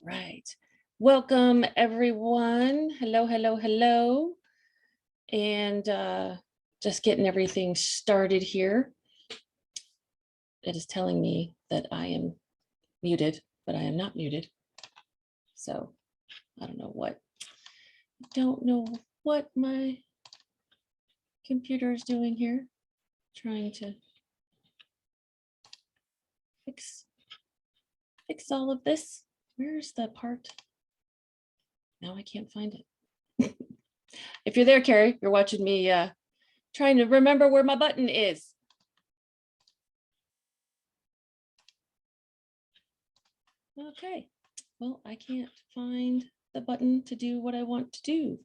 right. Welcome, everyone. Hello, hello, hello. And just getting everything started here. It is telling me that I am muted, but I am not muted. So I don't know what my computer is doing here. Trying to fix all of this. Where's the part? Now I can't find it. If you're there, Carrie, you're watching me trying to remember where my button is. Okay, well, I can't find the button to do what I want to do.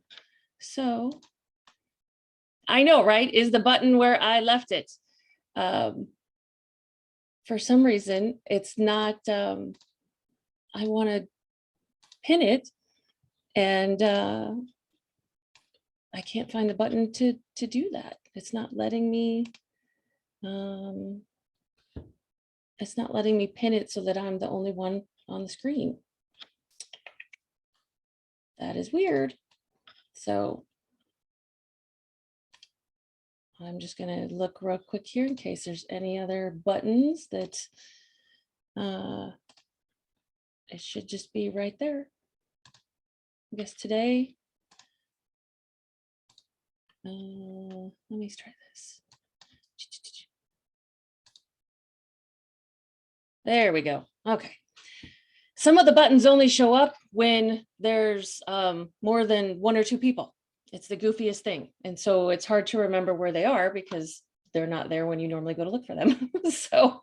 So I know, right? Is the button where I left it. For some reason, it's not, I want to pin it and I can't find the button to do that. It's not letting me, it's not letting me pin it so that I'm the only one on the screen. That is weird. So I'm just going to look real quick here in case there's any other buttons that it should just be right there. I guess today, let me try this. There we go. Okay. Some of the buttons only show up when there's more than one or two people. It's the goofiest thing. And so it's hard to remember where they are because they're not there when you normally go to look for them. So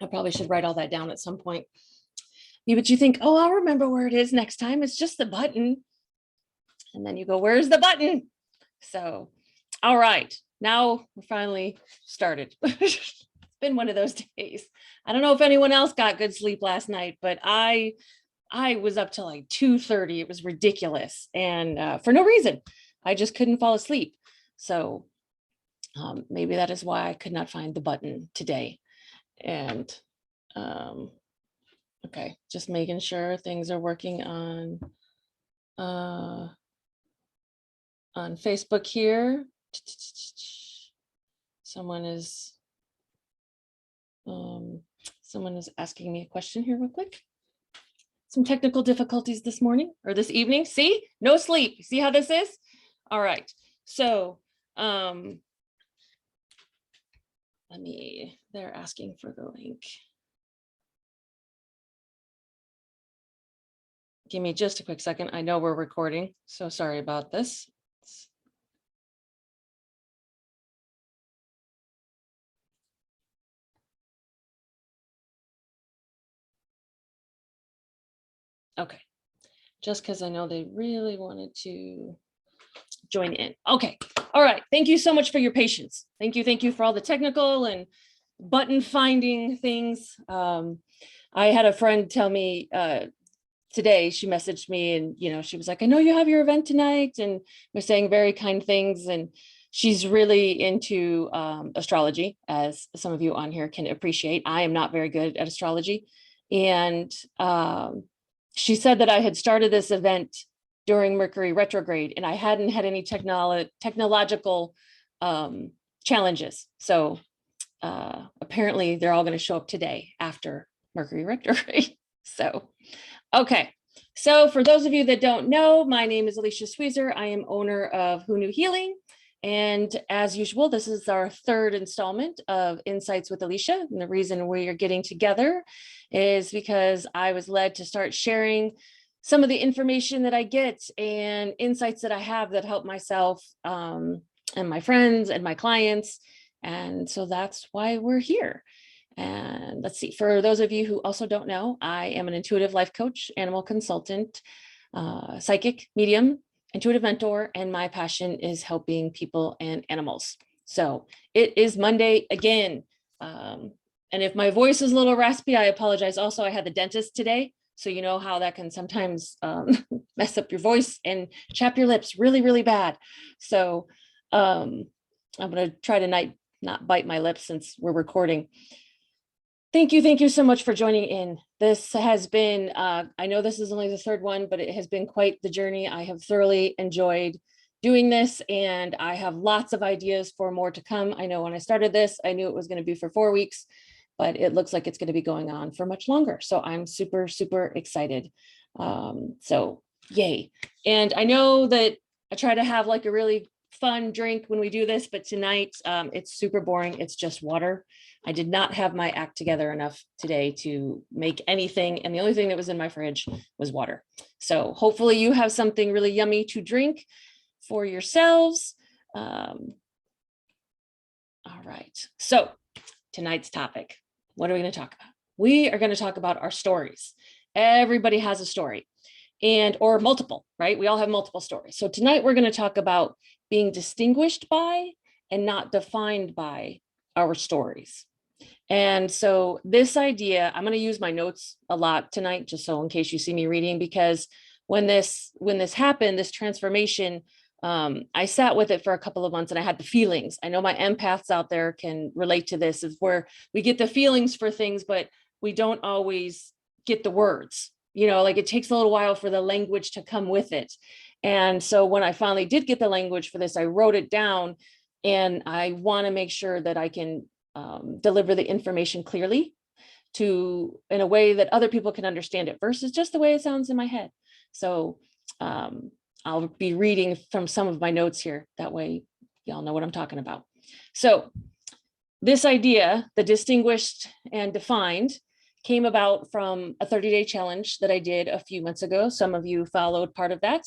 I probably should write all that down at some point. Yeah, but you think, oh, I'll remember where it is next time. It's just the button. And then you go, where's the button? So, all right, now we're finally started. It's been one of those days. I don't know if anyone else got good sleep last night, but I was up till like 2:30. It was ridiculous. And for no reason, I just couldn't fall asleep. So maybe that is why I could not find the button today. And okay, just making sure things are working on Facebook here. Someone is asking me a question here real quick. Some technical difficulties this morning or this evening. See, no sleep. See how this is? All right. So they're asking for the link. Give me just a quick second. I know we're recording, so sorry about this. Okay, just because I know they really wanted to join in. Okay, all right. Thank you so much for your patience. Thank you for all the technical and button finding things. I had a friend tell me today, she messaged me and she was like, I know you have your event tonight, and was saying very kind things. And she's really into astrology, as some of you on here can appreciate. I am not very good at astrology. And she said that I had started this event during Mercury retrograde and I hadn't had any technological challenges. So apparently they're all going to show up today after Mercury retrograde. So, okay. So for those of you that don't know, my name is Alicia Sweezer. I am owner of Who Knew Healing. And as usual, this is our third installment of Insights with Alicia. And the reason we are getting together is because I was led to start sharing some of the information that I get and insights that I have that help myself and my friends and my clients. And so that's why we're here. And let's see, for those of you who also don't know, I am an intuitive life coach, animal consultant, psychic, medium, intuitive mentor, and my passion is helping people and animals. So it is Monday again. And if my voice is a little raspy, I apologize. Also, I had the dentist today. So you know how that can sometimes mess up your voice and chap your lips really, really bad. So I'm going to try to not bite my lips since we're recording. Thank you so much for joining in. This has been, I know this is only the third one, but it has been quite the journey. I have thoroughly enjoyed doing this, and I have lots of ideas for more to come. I know when I started this, I knew it was going to be for 4 weeks, but it looks like it's going to be going on for much longer. So I'm super, super excited. So yay. And I know that I try to have like a really fun drink when we do this, but tonight it's super boring. It's just water. I did not have my act together enough today to make anything. And the only thing that was in my fridge was water. So hopefully you have something really yummy to drink for yourselves. All right. So tonight's topic, what are we going to talk about? We are going to talk about our stories. Everybody has a story, and or multiple, right? We all have multiple stories. So tonight we're going to talk about being distinguished by and not defined by our stories. And so this idea, I'm going to use my notes a lot tonight, just so in case you see me reading, because when this happened, this transformation, I sat with it for a couple of months and I had the feelings. I know my empaths out there can relate to this, is where we get the feelings for things, but we don't always get the words, like it takes a little while for the language to come with it. And so when I finally did get the language for this, I wrote it down, and I want to make sure that I can deliver the information clearly in a way that other people can understand it versus just the way it sounds in my head. So I'll be reading from some of my notes here. That way y'all know what I'm talking about. So this idea, the distinguished and defined, came about from a 30-day challenge that I did a few months ago. Some of you followed part of that.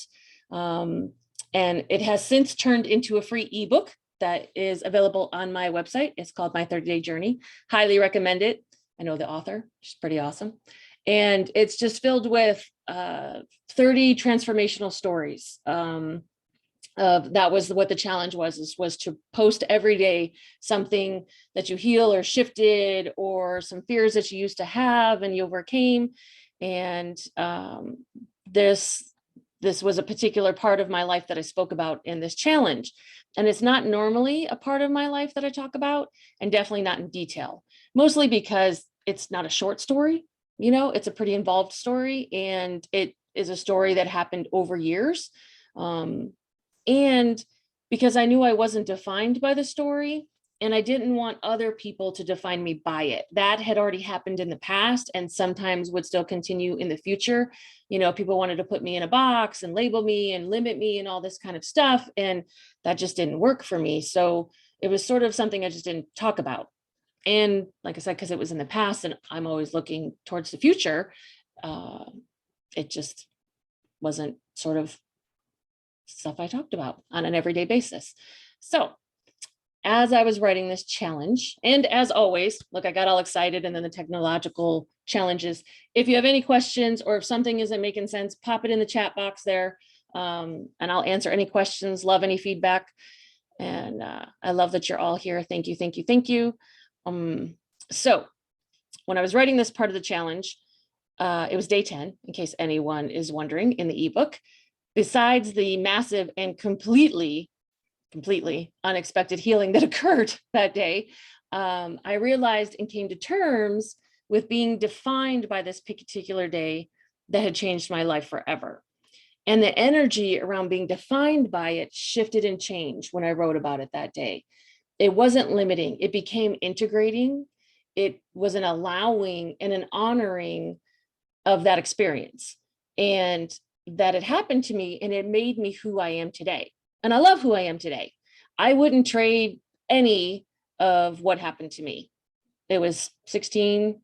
And it has since turned into a free ebook that is available on my website. It's called My 30-Day Journey. Highly recommend it. I know the author, she's pretty awesome. And it's just filled with 30 transformational stories. That was what the challenge was to post every day something that you heal or shifted, or some fears that you used to have and you overcame. And this was a particular part of my life that I spoke about in this challenge. And it's not normally a part of my life that I talk about, and definitely not in detail, mostly because it's not a short story. It's a pretty involved story, and it is a story that happened over years. And because I knew I wasn't defined by the story, and I didn't want other people to define me by it. That had already happened in the past, and sometimes would still continue in the future. People wanted to put me in a box and label me and limit me and all this kind of stuff. And that just didn't work for me. So it was sort of something I just didn't talk about. And like I said, because it was in the past and I'm always looking towards the future, it just wasn't sort of stuff I talked about on an everyday basis. So as I was writing this challenge, and as always, look, I got all excited, and then the technological challenges. If you have any questions, or if something isn't making sense, pop it in the chat box there, and I'll answer any questions, love any feedback. And I love that you're all here. Thank you, thank you, thank you. So when I was writing this part of the challenge, it was day 10, in case anyone is wondering, in the ebook. Besides the massive and completely unexpected healing that occurred that day, I realized and came to terms with being defined by this particular day that had changed my life forever. And the energy around being defined by it shifted and changed when I wrote about it that day. It wasn't limiting, it became integrating. It was an allowing and an honoring of that experience, and that it happened to me, and it made me who I am today. And I love who I am today. I wouldn't trade any of what happened to me. It was 16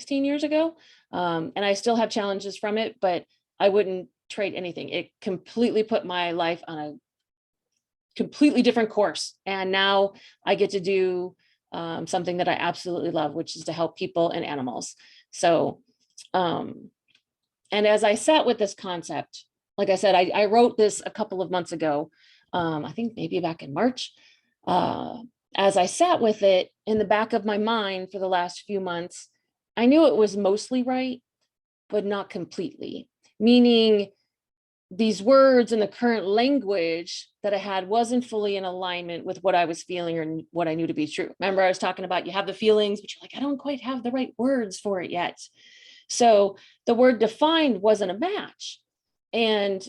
years ago. And I still have challenges from it, but I wouldn't trade anything. It completely put my life on a completely different course. And now I get to do something that I absolutely love, which is to help people and animals. So, and as I sat with this concept, like I said, I wrote this a couple of months ago, I think maybe back in March. As I sat with it in the back of my mind for the last few months, I knew it was mostly right, but not completely. Meaning these words and the current language that I had wasn't fully in alignment with what I was feeling or what I knew to be true. Remember, I was talking about you have the feelings, but you're like, I don't quite have the right words for it yet. So the word defined wasn't a match. And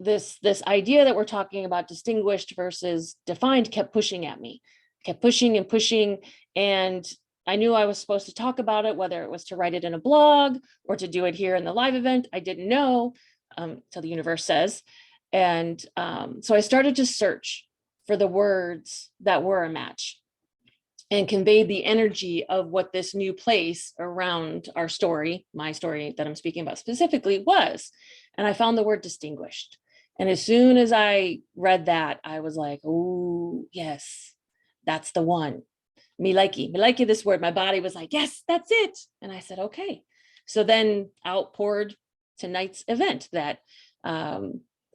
this idea that we're talking about, distinguished versus defined, kept pushing at me, kept pushing and pushing. And I knew I was supposed to talk about it, whether it was to write it in a blog or to do it here in the live event. I didn't know till the universe says. And so I started to search for the words that were a match and conveyed the energy of what this new place around our story, my story that I'm speaking about specifically, was. And I found the word distinguished. And as soon as I read that, I was like, oh, yes, that's the one. Me likey this word. My body was like, yes, that's it. And I said, okay. So then outpoured tonight's event that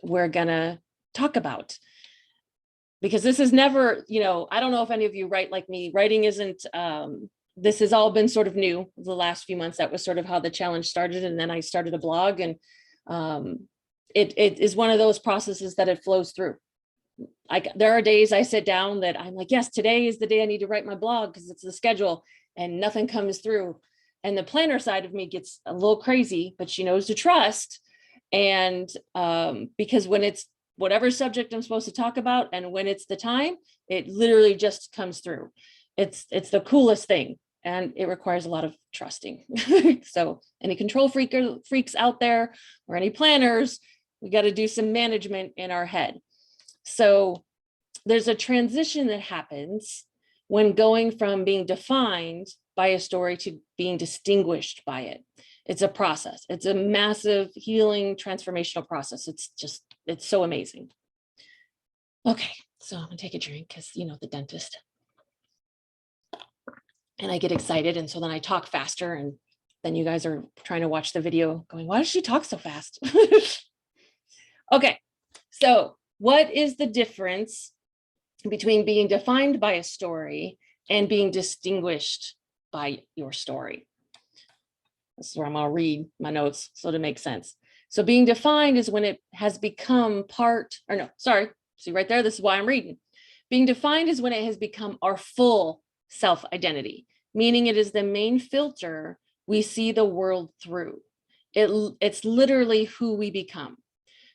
we're gonna talk about. Because this is never, I don't know if any of you write like me. Writing isn't, this has all been sort of new the last few months. That was sort of how the challenge started. And then I started a blog, and it is one of those processes that it flows through. There are days I sit down that I'm like, yes, today is the day I need to write my blog because it's the schedule, and nothing comes through. And the planner side of me gets a little crazy, but she knows to trust. And because when it's whatever subject I'm supposed to talk about, and when it's the time, it literally just comes through. It's the coolest thing, and it requires a lot of trusting. So any control freaks out there, or any planners, we got to do some management in our head. So there's a transition that happens when going from being defined by a story to being distinguished by it. It's a process. It's a massive healing, transformational process. It's so amazing. Okay, so I'm gonna take a drink because, the dentist. And I get excited, and so then I talk faster, and then you guys are trying to watch the video going, why does she talk so fast? Okay, so what is the difference between being defined by a story and being distinguished by your story? This is where I'm going to read my notes so to make sense. So being defined is when it has become see right there, this is why I'm reading. Being defined is when it has become our full self-identity, meaning it is the main filter we see the world through. It's literally who we become.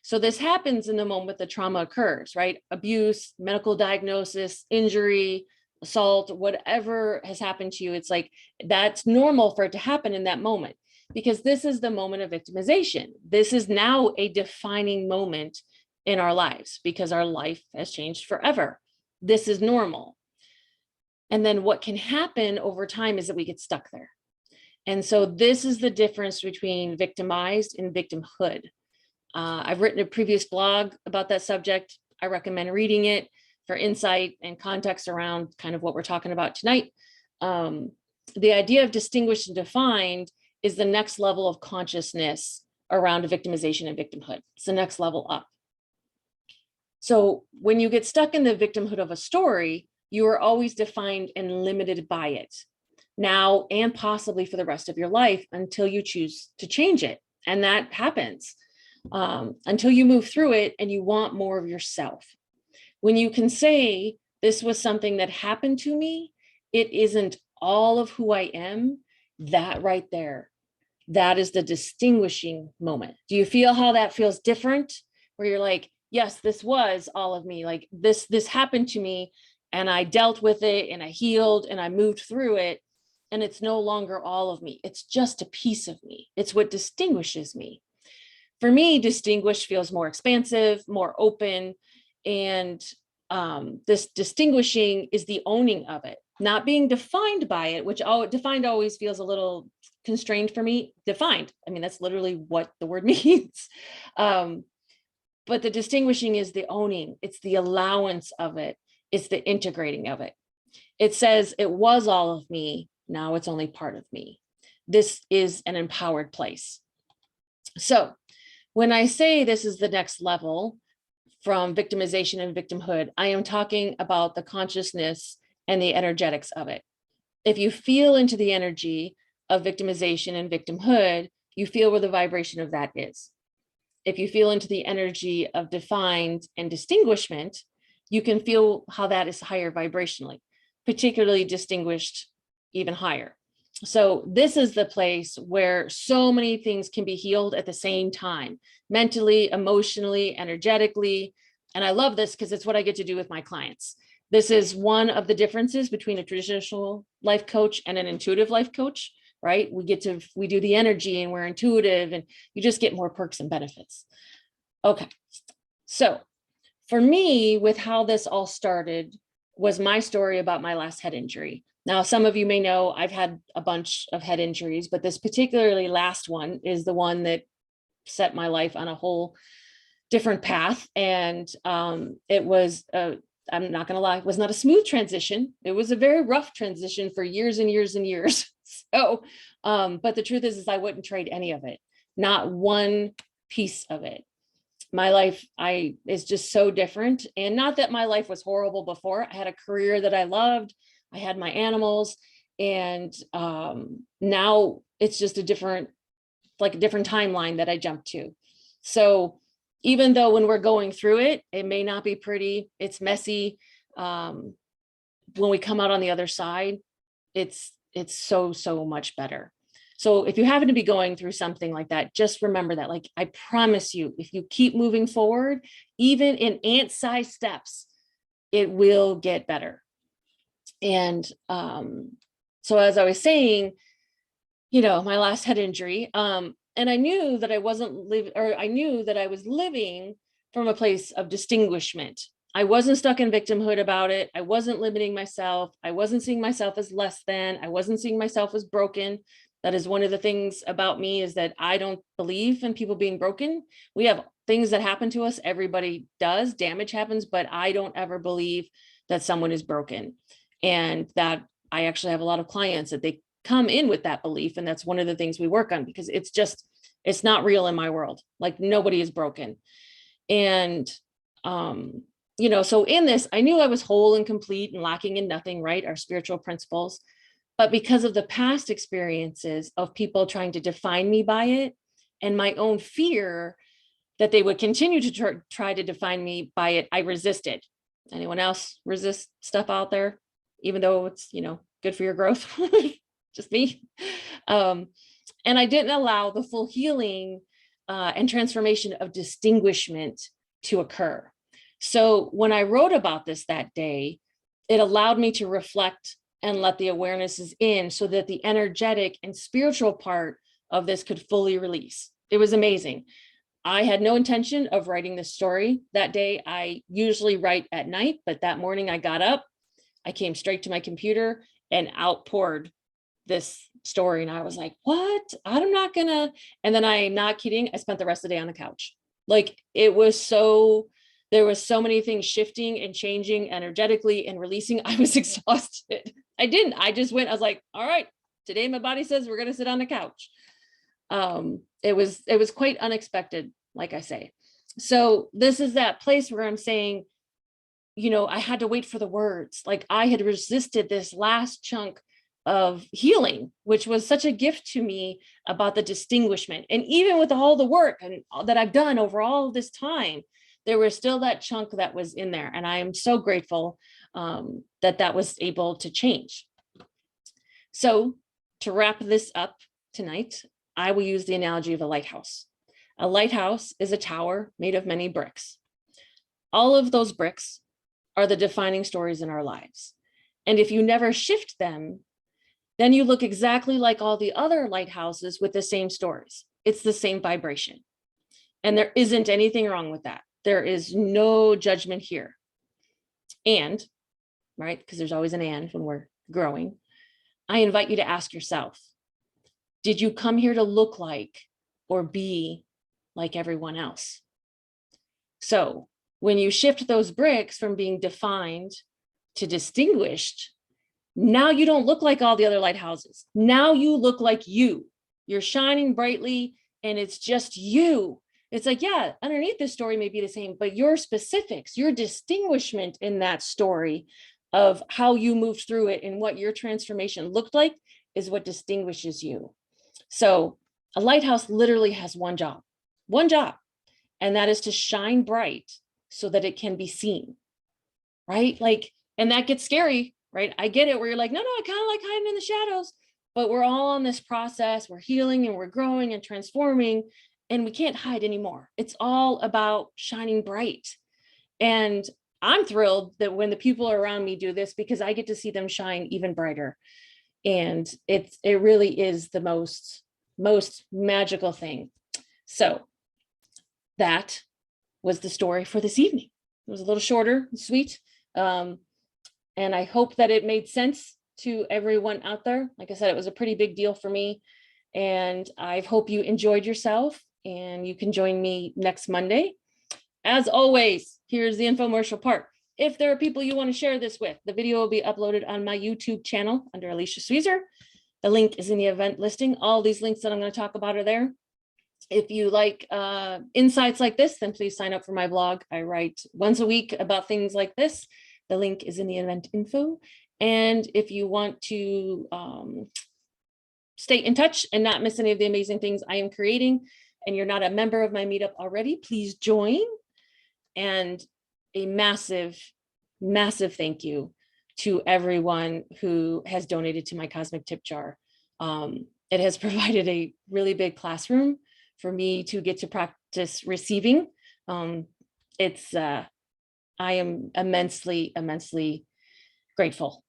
So this happens in the moment the trauma occurs, right? Abuse, medical diagnosis, injury, assault, whatever has happened to you. It's like, that's normal for it to happen in that moment, because this is the moment of victimization. This is now a defining moment in our lives because our life has changed forever. This is normal. And then what can happen over time is that we get stuck there. And so this is the difference between victimized and victimhood. I've written a previous blog about that subject. I recommend reading it for insight and context around kind of what we're talking about tonight. The idea of distinguished and defined is the next level of consciousness around victimization and victimhood. It's the next level up. So when you get stuck in the victimhood of a story, you are always defined and limited by it now and possibly for the rest of your life until you choose to change it. And that happens. Until you move through it and you want more of yourself. When you can say, this was something that happened to me, it isn't all of who I am, that right there, that is the distinguishing moment. Do you feel how that feels different? Where you're like, yes, this was all of me. Like this happened to me, and I dealt with it, and I healed, and I moved through it. And it's no longer all of me. It's just a piece of me. It's what distinguishes me. For me, distinguished feels more expansive, more open. And this distinguishing is the owning of it, not being defined by it, which defined always feels a little constrained for me. Defined, I mean, that's literally what the word means. But the distinguishing is the owning. It's the allowance of it. It's the integrating of it. It says it was all of me. Now it's only part of me. This is an empowered place. So when I say this is the next level from victimization and victimhood, I am talking about the consciousness and the energetics of it. If you feel into the energy of victimization and victimhood, you feel where the vibration of that is. if you feel into the energy of defined and distinguishment, you can feel how that is higher vibrationally, particularly distinguished even higher. So this is the place where so many things can be healed at the same time, mentally, emotionally, energetically. And I love this because it's what I get to do with my clients. This is one of the differences between a traditional life coach and an intuitive life coach, right? We do the energy and we're intuitive and you just get more perks and benefits. Okay. So for me, with how this all started was my story about my last head injury. Now, some of you may know I've had a bunch of head injuries, but this particularly last one is the one that set my life on a whole different path. And it was, I'm not going to lie, it was not a smooth transition. It was a very rough transition for years and years and years. So, but the truth is I wouldn't trade any of it, not one piece of it. My life is just so different. And not that my life was horrible before. I had a career that I loved. I had my animals. And now it's just a different timeline that I jumped to. So even though when we're going through it, it may not be pretty, it's messy. When we come out on the other side, it's so much better. So if you happen to be going through something like that, just remember that, like, I promise you, if you keep moving forward, even in ant-sized steps, it will get better. And so as I was saying, my last head injury, and I knew that I was living from a place of distinguishment. I wasn't stuck in victimhood about it. I wasn't limiting myself. I wasn't seeing myself as less than. I wasn't seeing myself as broken. That is one of the things about me, is that I don't believe in people being broken. We have things that happen to us. Everybody does. Damage happens, but I don't ever believe that someone is broken. And that I actually have a lot of clients that they come in with that belief. And that's one of the things we work on, because it's not real in my world. Like, nobody is broken. And, so in this, I knew I was whole and complete and lacking in nothing, right? Our spiritual principles. But because of the past experiences of people trying to define me by it, and my own fear that they would continue to try to define me by it, I resisted. Anyone else resist stuff out there, even though it's, good for your growth? Just me. And I didn't allow the full healing and transformation of distinguishment to occur. So when I wrote about this that day, it allowed me to reflect and let the awarenesses in, so that the energetic and spiritual part of this could fully release. It was amazing. I had no intention of writing this story that day. I usually write at night, but that morning I got up, I came straight to my computer and outpoured this story. And I was like, what? I'm not gonna. And then I'm not kidding, I spent the rest of the day on the couch. Like, there was so many things shifting and changing energetically and releasing. I was exhausted. I just went, I was like, all right, today my body says we're going to sit on the couch. It was quite unexpected, like I say. So this is that place where I'm saying, I had to wait for the words. Like, I had resisted this last chunk of healing, which was such a gift to me, about the distinguishment. And even with all the work and that I've done over all this time, there was still that chunk that was in there. And I am so grateful that was able to change. So to wrap this up tonight, I will use the analogy of a lighthouse. A lighthouse is a tower made of many bricks. All of those bricks are the defining stories in our lives. And if you never shift them, then you look exactly like all the other lighthouses with the same stories. It's the same vibration. And there isn't anything wrong with that. There is no judgment here. And, right, because there's always an and when we're growing, I invite you to ask yourself, did you come here to look like or be like everyone else? So when you shift those bricks from being defined to distinguished, now you don't look like all the other lighthouses. Now you look like you. You're shining brightly and it's just you. It's like, yeah, underneath this story may be the same, but your specifics, your distinguishment in that story of how you moved through it and what your transformation looked like is what distinguishes you. So a lighthouse literally has one job, And that is to shine bright so that it can be seen, right? Like, and that gets scary, right? I get it where you're like, no, I kind of like hiding in the shadows, but we're all on this process. We're healing and we're growing and transforming, and we can't hide anymore. It's all about shining bright. And I'm thrilled that when the people around me do this, because I get to see them shine even brighter. And it really is the most magical thing. So that was the story for this evening. It was a little shorter and sweet. And I hope that it made sense to everyone out there. Like I said, it was a pretty big deal for me. And I hope you enjoyed yourself, and you can join me next Monday. As always, here's the infomercial part. If there are people you want to share this with, the video will be uploaded on my YouTube channel under Alicia Sweezer. The link is in the event listing. All these links that I'm going to talk about are there. If you like insights like this, then please sign up for my blog. I write once a week about things like this. The link is in the event info. And if you want to stay in touch and not miss any of the amazing things I am creating, and you're not a member of my meetup already, please join. And a massive, massive thank you to everyone who has donated to my cosmic tip jar. It has provided a really big classroom for me to get to practice receiving. I am immensely, immensely grateful.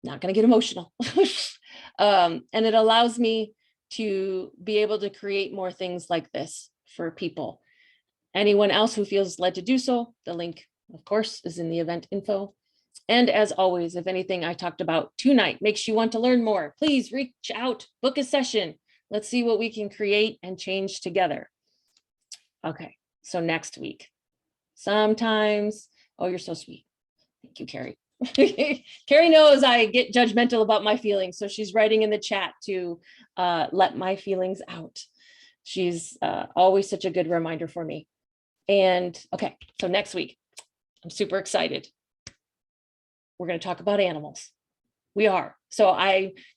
Not going to get emotional. And it allows me to be able to create more things like this for people. Anyone else who feels led to do so, the link, of course, is in the event info. And as always, if anything I talked about tonight makes you want to learn more, please reach out, book a session. Let's see what we can create and change together. Okay, so next week, sometimes, oh, you're so sweet. Thank you, Carrie. Carrie knows I get judgmental about my feelings, so she's writing in the chat to let my feelings out. She's always such a good reminder for me. And okay, so next week, I'm super excited. We're going to talk about animals. We are. So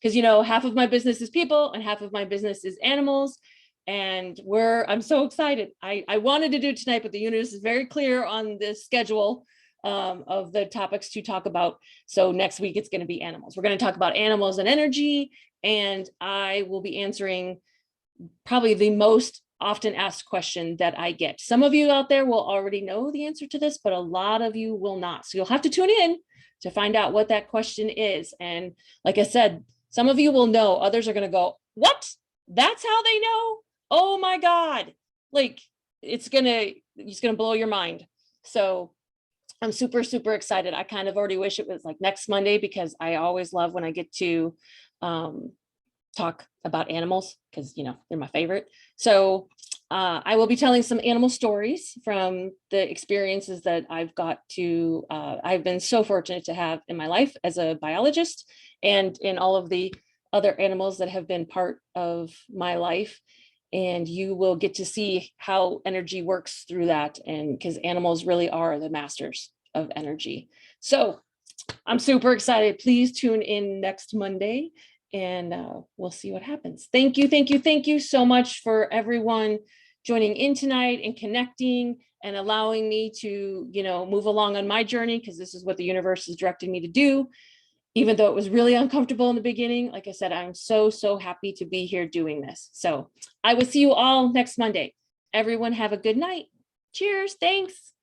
because half of my business is people and half of my business is animals. And I'm so excited. I wanted to do it tonight, but the universe is very clear on the schedule of the topics to talk about. So next week it's going to be animals. We're going to talk about animals and energy, and I will be answering probably the most often asked question that I get. Some of you out there will already know the answer to this, but a lot of you will not. So you'll have to tune in to find out what that question is. And like I said, some of you will know, others are going to go, what? That's how they know? Oh my God. Like it's going to blow your mind. So I'm super, super excited. I kind of already wish it was like next Monday, because I always love when I get to talk about animals, because they're my favorite. So I will be telling some animal stories from the experiences that I've been so fortunate to have in my life as a biologist, and in all of the other animals that have been part of my life. And you will get to see how energy works through that, and because animals really are the masters of energy. So I'm super excited. Please tune in next Monday, and we'll see what happens. Thank you so much for everyone joining in tonight and connecting and allowing me to, move along on my journey, because this is what the universe is directing me to do. Even though it was really uncomfortable in the beginning, like I said, I'm so, so happy to be here doing this. So I will see you all next Monday. Everyone have a good night. Cheers. Thanks.